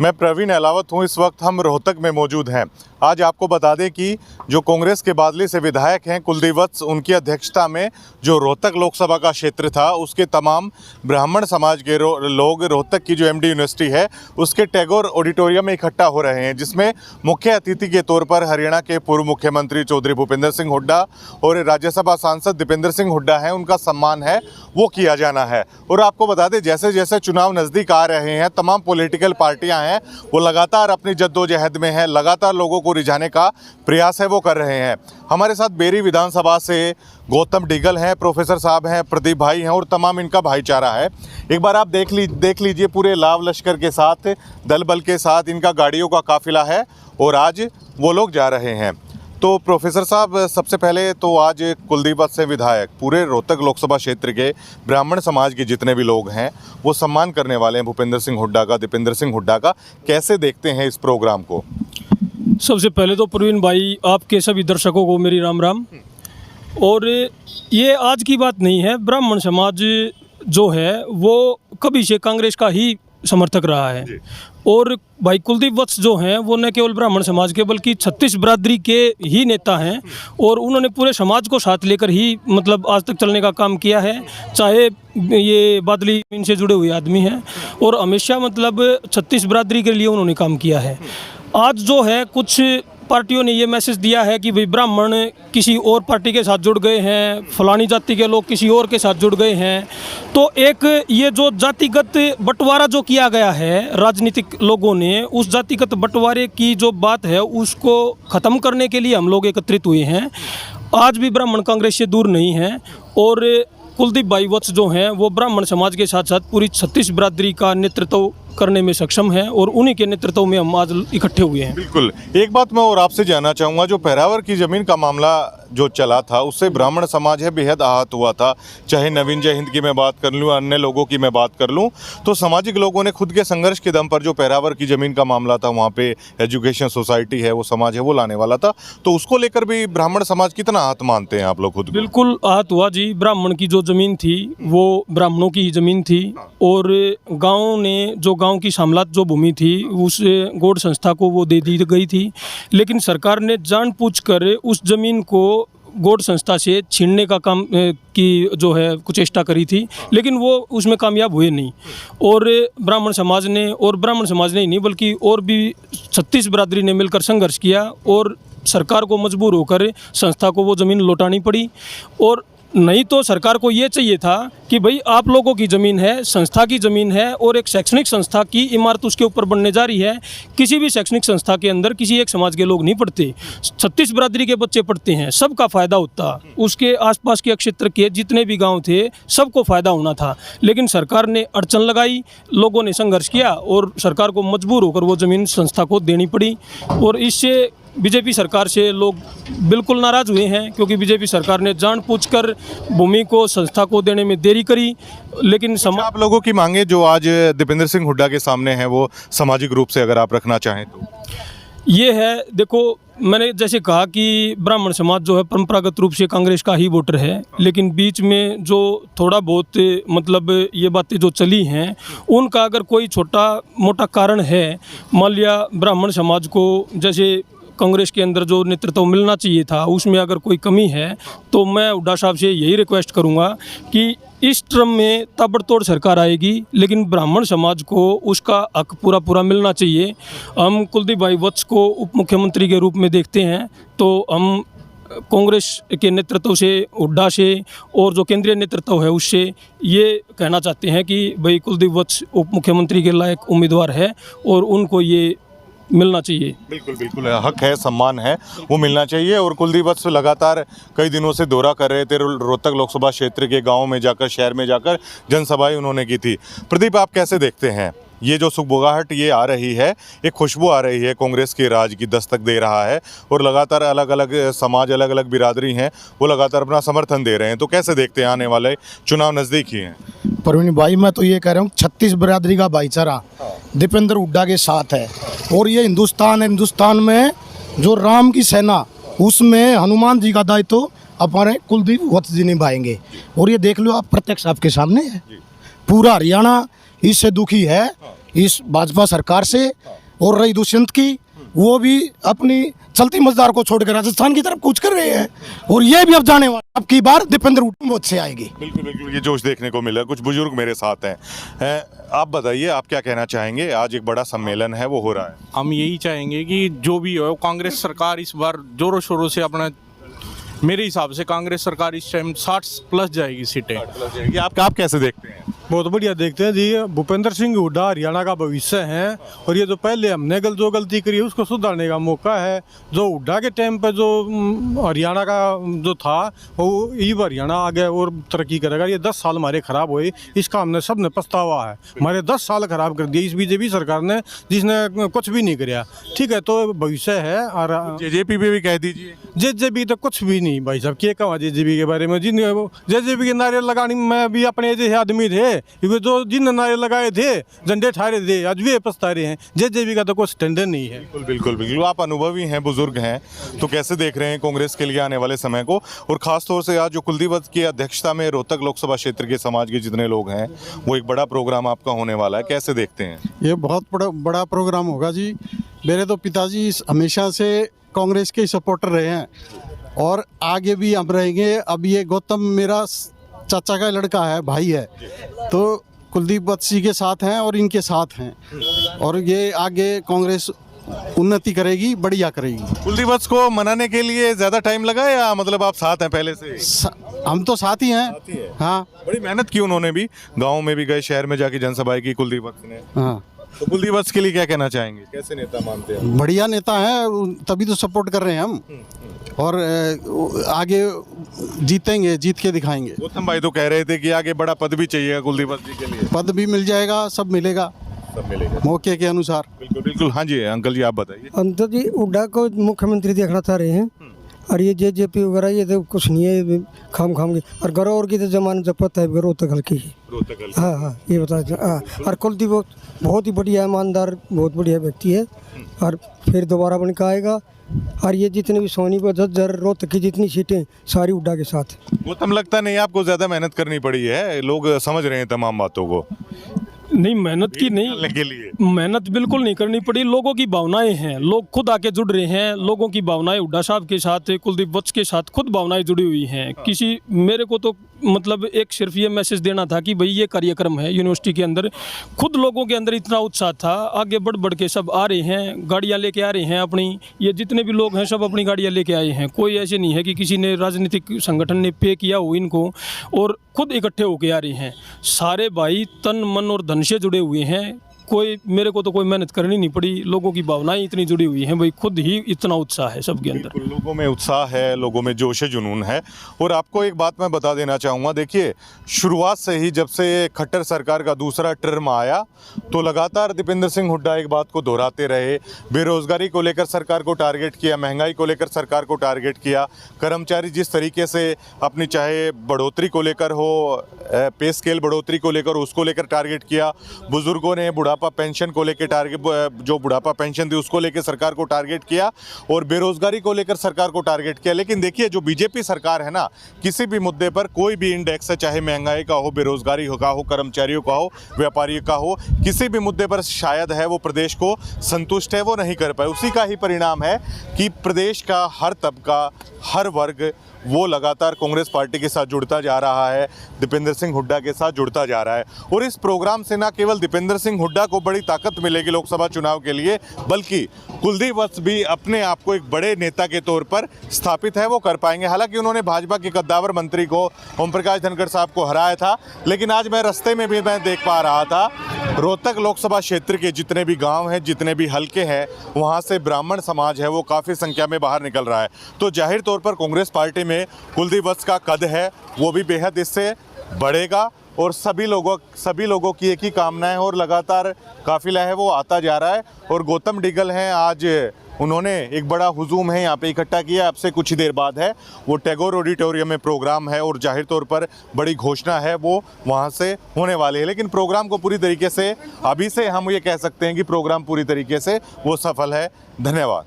मैं प्रवीण अहलावत हूँ। इस वक्त हम रोहतक में मौजूद हैं। आज आपको बता दें कि जो कांग्रेस के बादली से विधायक हैं कुलदीप वत्स, उनकी अध्यक्षता में जो रोहतक लोकसभा का क्षेत्र था उसके तमाम ब्राह्मण समाज के लोग रोहतक की जो एमडी यूनिवर्सिटी है उसके टैगोर ऑडिटोरियम में इकट्ठा हो रहे हैं, जिसमें मुख्य अतिथि के तौर पर हरियाणा के पूर्व मुख्यमंत्री चौधरी भूपेंद्र सिंह हुड्डा और राज्यसभा सांसद दीपेंद्र सिंह हुड्डा हैं, उनका सम्मान है वो किया जाना है। और आपको बता दें जैसे जैसे चुनाव नज़दीक आ रहे हैं तमाम पॉलिटिकल पार्टियां हैं वो लगातार अपनी जद्दोजहद में हैं, लगातार लोगों को रिझाने का प्रयास है वो कर रहे हैं। हमारे साथ बेरी विधानसभा से गौतम डिगल हैं, प्रोफेसर साहब हैं, प्रदीप भाई हैं और तमाम इनका भाईचारा है। एक बार आप देख लीजिए पूरे लाव लश्कर के साथ, दल बल के साथ इनका गाड़ियों का काफिला है और आज वो लोग जा रहे हैं। तो प्रोफेसर साहब, सबसे पहले तो आज कुलदीप वत्स से विधायक पूरे रोहतक लोकसभा क्षेत्र के ब्राह्मण समाज के जितने भी लोग हैं वो सम्मान करने वाले हैं भूपेंद्र सिंह हुड्डा का, दीपेंद्र सिंह हुड्डा का, कैसे देखते हैं इस प्रोग्राम को? सबसे पहले तो प्रवीण भाई, आपके सभी दर्शकों को मेरी राम राम। और ये आज की बात नहीं है, ब्राह्मण समाज जो है वो कभी से कांग्रेस का ही समर्थक रहा है। और भाई कुलदीप वत्स जो हैं वो न केवल ब्राह्मण समाज के बल्कि 36 बिरादरी के ही नेता हैं और उन्होंने पूरे समाज को साथ लेकर ही मतलब आज तक चलने का काम किया है। चाहे ये बादली इनसे जुड़े हुए आदमी हैं और हमेशा मतलब 36 बिरादरी के लिए उन्होंने काम किया है। आज जो है कुछ पार्टियों ने ये मैसेज दिया है कि भाई ब्राह्मण किसी और पार्टी के साथ जुड़ गए हैं, फलानी जाति के लोग किसी और के साथ जुड़ गए हैं। तो एक ये जो जातिगत बंटवारा जो किया गया है राजनीतिक लोगों ने, उस जातिगत बंटवारे की जो बात है उसको ख़त्म करने के लिए हम लोग एकत्रित हुए हैं। आज भी ब्राह्मण कांग्रेस से दूर नहीं हैं और कुलदीप भाई वत्स जो हैं वो ब्राह्मण समाज के साथ साथ पूरी 36 बिरादरी का नेतृत्व करने में सक्षम है और उन्हीं के नेतृत्व में हम आज इकट्ठे हुए हैं। बिल्कुल। एक बात मैं और आपसे जानना चाहूँगा, जो पैरावर की ज़मीन का मामला जो चला था उससे ब्राह्मण समाज है बेहद आहत हुआ था। चाहे नवीन जय हिंद की मैं बात कर लूँ, अन्य लोगों की मैं बात कर लूँ, तो सामाजिक लोगों ने खुद के संघर्ष के दम पर जो पैरावर की ज़मीन का मामला था, वहाँ पे एजुकेशन सोसाइटी है, वो समाज है वो लाने वाला था, तो उसको लेकर भी ब्राह्मण समाज कितना आहत मानते हैं आप लोग खुद? बिल्कुल आहत हुआ जी। ब्राह्मण की जो ज़मीन थी वो ब्राह्मणों की ही ज़मीन थी और गाँव ने जो गाँव की शामलात जो भूमि थी उस गौड़ संस्था को वो दे दी गई थी, लेकिन सरकार ने जानबूझकर उस ज़मीन को गौड़ संस्था से छीनने का काम की जो है कुचेष्टा करी थी, लेकिन वो उसमें कामयाब हुए नहीं। और ब्राह्मण समाज ने ही नहीं बल्कि और भी 36 बिरादरी ने मिलकर संघर्ष किया और सरकार को मजबूर होकर संस्था को वो ज़मीन लौटानी पड़ी। और नहीं तो सरकार को ये चाहिए था कि भाई आप लोगों की ज़मीन है, संस्था की ज़मीन है और एक शैक्षणिक संस्था की इमारत उसके ऊपर बनने जा रही है। किसी भी शैक्षणिक संस्था के अंदर किसी एक समाज के लोग नहीं पढ़ते, 36 बिरादरी के बच्चे पढ़ते हैं, सबका फ़ायदा होता। उसके आसपास के क्षेत्र के जितने भी गांव थे सबको फ़ायदा होना था, लेकिन सरकार ने अड़चन लगाई, लोगों ने संघर्ष किया और सरकार को मजबूर होकर वो ज़मीन संस्था को देनी पड़ी। और इससे बीजेपी सरकार से लोग बिल्कुल नाराज़ हुए हैं क्योंकि बीजेपी सरकार ने जानबूझकर भूमि को संस्था को देने में देरी करी। लेकिन आप लोगों की मांगे जो आज दीपेंद्र सिंह हुड्डा के सामने हैं वो सामाजिक रूप से अगर आप रखना चाहें तो ये है, देखो मैंने जैसे कहा कि ब्राह्मण समाज जो है परंपरागत रूप से कांग्रेस का ही वोटर है, लेकिन बीच में जो थोड़ा बहुत मतलब ये बातें जो चली हैं उनका अगर कोई छोटा मोटा कारण है, मान लिया ब्राह्मण समाज को जैसे कांग्रेस के अंदर जो नेतृत्व मिलना चाहिए था उसमें अगर कोई कमी है, तो मैं हुड्डा साहब से यही रिक्वेस्ट करूंगा कि इस टर्म में ताबड़तोड़ सरकार आएगी लेकिन ब्राह्मण समाज को उसका हक पूरा मिलना चाहिए। हम कुलदीप भाई वत्स को उप मुख्यमंत्री के रूप में देखते हैं, तो हम कांग्रेस के नेतृत्व से, हुड्डा से और जो केंद्रीय नेतृत्व है उससे ये कहना चाहते हैं कि भाई कुलदीप वत्स उप मुख्यमंत्री के लायक उम्मीदवार है और उनको ये मिलना चाहिए। बिल्कुल बिल्कुल, हक है, सम्मान है, वो मिलना चाहिए। और कुलदीप वत्स लगातार कई दिनों से दौरा कर रहे थे रोहतक लोकसभा क्षेत्र के गाँव में जाकर, शहर में जाकर जनसभाएं उन्होंने की थी। प्रदीप, आप कैसे देखते हैं ये जो सुगबुगाहट ये आ रही है, एक खुशबू आ रही है, कांग्रेस के राज की दस्तक दे रहा है और लगातार अलग अलग समाज, अलग अलग बिरादरी हैं वो लगातार अपना समर्थन दे रहे हैं, तो कैसे देखते हैं आने वाले चुनाव नज़दीक ही हैं? प्रवीण भाई, मैं तो ये कह रहा हूँ 36 बिरादरी का भाईचारा दीपेंद्र हुड्डा के साथ है और ये हिंदुस्तान में जो राम की सेना, उसमें हनुमान जी का दायित्व हमारे कुलदीप वत्स जी निभाएंगे। और ये देख लो आप, प्रत्यक्ष आपके सामने है, पूरा हरियाणा इससे दुखी है इस भाजपा सरकार से। और रही दुष्यंत की, वो भी अपनी चलती मजदार को छोड़कर राजस्थान की तरफ कूच कर रहे हैं। और ये भी अब जाने वाला, अब की बार दीपेंद्र हुड्डा से आएगी। बिल्कुल बिल्कुल, ये जोश देखने को मिला। कुछ बुजुर्ग मेरे साथ हैं। आप बताइए, आप क्या कहना चाहेंगे? आज एक बड़ा सम्मेलन है, वो हो रहा है। हम यही चाहेंगे कि जो भी हो, कांग्रेस सरकार इस बार जोरों शोरों से अपना, मेरे हिसाब से कांग्रेस सरकार इस टाइम 60 प्लस जाएगी सीटें। ये आप कैसे देखते हैं? बहुत बढ़िया देखते हैं जी। भूपेंद्र सिंह हुड्डा हरियाणा का भविष्य है, और ये जो पहले हमने जो गलती करी है उसको सुधारने का मौका है। जो हुड्डा के टाइम पे जो हरियाणा का जो था, वो ये हरियाणा आगे और तरक्की करेगा। ये 10 साल हमारे खराब हुए, इसका हमने सब ने पछतावा है। हमारे 10 साल खराब कर दिए इस बीजेपी सरकार ने, जिसने कुछ भी नहीं कराया। ठीक है, तो भविष्य है। और जेजेपी पे भी कह दीजिए। जेजेपी तो कुछ भी नहीं भाई साहब, क्या कहा जेजेपी के बारे में। जिन जेजेपी के नारे लगाने में भी अपने जैसे आदमी थे, ये जो जिन नारे लगाए थे, झंडे ठारे थे, आज भी पछता रहे हैं। जेजेपी का तो कोई स्टैंडर्ड नहीं है। बिल्कुल बिल्कुल बिल्कुल, आप अनुभवी हैं, बुजुर्ग हैं, तो कैसे देख रहे हैं कांग्रेस के लिए आने वाले समय को? और खास तौर से आज जो कुलदीप वत्स की अध्यक्षता में रोहतक लोकसभा क्षेत्र के समाज के जितने लोग हैं, वो एक बड़ा प्रोग्राम आपका होने वाला है, कैसे देखते हैं? ये बहुत बड़ा प्रोग्राम होगा जी। मेरे तो पिताजी हमेशा से कांग्रेस के सपोर्टर रहे हैं, और आगे भी हम रहेंगे। अब ये गौतम मेरा चाचा का लड़का है, भाई है, तो कुलदीप वत्स जी के साथ हैं और इनके साथ हैं, और ये आगे कांग्रेस उन्नति करेगी, बढ़िया करेगी। कुलदीप वत्स को मनाने के लिए ज्यादा टाइम लगा, या मतलब आप साथ हैं पहले से? हम तो साथ ही हैं। हाँ, बड़ी मेहनत की उन्होंने भी, गाँव में भी गए, शहर में जाके जनसभाएं की कुलदीप वत्स ने। हाँ। तो कुलदीप वत्स के लिए क्या कहना चाहेंगे? कैसे नेता मानते हैं? बढ़िया नेता है, तभी तो सपोर्ट कर रहे हैं हम, और आगे जीतेंगे, जीत के दिखाएंगे। गौतम भाई तो कह रहे थे कि आगे बड़ा पद भी चाहिए कुलदीप वत्स जी के लिए। पद भी मिल जाएगा, सब मिलेगा, सब मिलेगा मौके के अनुसार। बिल्कुल बिल्कुल। हाँ जी अंकल जी, आप बताइए। हम तो जी हुड्डा को मुख्यमंत्री देखना चाह रहे हैं, और ये जेजेपी वगैरह ये तो कुछ नहीं है, ये खाम की। और गौरव की तो जमानत जब्त है, रोहतक हल्की है। हाँ हाँ, ये बता दें। हाँ, और कुलदीप बहुत ही बढ़िया ईमानदार, बहुत बढ़िया व्यक्ति है, और फिर दोबारा बन के आएगा। और ये जितने भी सोनीपत, झज्जर, रोहतक की जितनी सीटें सारी हुड्डा के साथ है। गौतम, लगता नहीं आपको ज्यादा मेहनत करनी पड़ी है? लोग समझ रहे हैं तमाम बातों को। नहीं, मेहनत की नहीं, के लिए मेहनत बिल्कुल नहीं करनी पड़ी। लोगों की भावनाएं हैं, लोग खुद आके जुड़ रहे हैं। लोगों की भावनाएं हुड्डा साहब के साथ, कुलदीप वत्स के साथ खुद भावनाएं जुड़ी हुई हैं। किसी मेरे को तो मतलब एक सिर्फ ये मैसेज देना था कि भाई ये कार्यक्रम है यूनिवर्सिटी के अंदर, खुद लोगों के अंदर इतना उत्साह था, आगे बढ़ बढ़ के सब आ रहे हैं, गाड़ियाँ लेके आ रहे हैं अपनी। ये जितने भी लोग हैं सब अपनी गाड़ियाँ लेके आए हैं। कोई ऐसे नहीं है कि किसी ने राजनीतिक संगठन ने पे किया हो इनको, और खुद इकट्ठे होके आ रहे हैं। सारे भाई तन मन और धन से जुड़े हुए हैं। कोई मेरे को तो कोई मेहनत करनी नहीं पड़ी। लोगों की भावनाएं इतनी जुड़ी हुई हैं, भाई खुद ही इतना उत्साह है सबके अंदर। बिल्कुल, लोगों में उत्साह है, लोगों में जोश जुनून है। और आपको एक बात मैं बता देना चाहूँगा, देखिए शुरुआत से ही जब से खट्टर सरकार का दूसरा टर्म आया, तो लगातार दीपेंद्र सिंह हुड्डा एक बात को दोहराते रहे। बेरोजगारी को लेकर सरकार को टारगेट किया, महंगाई को लेकर सरकार को टारगेट किया, कर्मचारी जिस तरीके से अपनी चाहे बढ़ोतरी को लेकर हो, पे स्केल बढ़ोतरी को लेकर, उसको लेकर टारगेट किया। बुजुर्गों ने बुढ़ापा पेंशन को लेकर टारगेट, जो बुढ़ापा पेंशन थी उसको लेकर सरकार को टारगेट किया, और बेरोजगारी को लेकर सरकार को टारगेट किया। लेकिन देखिए जो बीजेपी सरकार है ना, किसी भी मुद्दे पर कोई भी इंडेक्स है, चाहे महंगाई का हो, बेरोजगारी का हो, कर्मचारियों का हो, व्यापारियों का हो, किसी भी मुद्दे पर शायद है वो प्रदेश को संतुष्ट है, वो नहीं कर पाए। उसी का ही परिणाम है कि प्रदेश का हर तबका, हर वर्ग वो लगातार कांग्रेस पार्टी के साथ जुड़ता जा रहा है, दीपेंद्र सिंह हुड्डा के साथ जुड़ता जा रहा है। और इस प्रोग्राम से ना केवल दीपेंद्र सिंह हुड्डा को बड़ी ताकत मिलेगी लोकसभा चुनाव के लिए, बल्कि कुलदीप वत्स भी अपने आप को एक बड़े नेता के तौर पर स्थापित है, वो कर पाएंगे। हालांकि उन्होंने भाजपा के कद्दावर मंत्री को, ओम प्रकाश धनखड़ साहब को हराया था, लेकिन आज मैं रास्ते में भी मैं देख पा रहा था, रोहतक लोकसभा क्षेत्र के जितने भी गाँव हैं, जितने भी हल्के हैं, वहाँ से ब्राह्मण समाज है वो काफ़ी संख्या में बाहर निकल रहा है। तो जाहिर तौर पर कांग्रेस पार्टी में कुलदीप वत्स का कद है वो भी बेहद इससे बढ़ेगा, और सभी लोगों की एक ही कामना है, और लगातार काफिला है वो आता जा रहा है। और गौतम डिगल हैं, आज उन्होंने एक बड़ा हुजूम है यहाँ पे इकट्ठा किया। अब से कुछ ही देर बाद है वो टैगोर ऑडिटोरियम में प्रोग्राम है, और जाहिर तौर पर बड़ी घोषणा है वो वहाँ से होने वाली है। लेकिन प्रोग्राम को पूरी तरीके से अभी से हम ये कह सकते हैं कि प्रोग्राम पूरी तरीके से वो सफल है। धन्यवाद।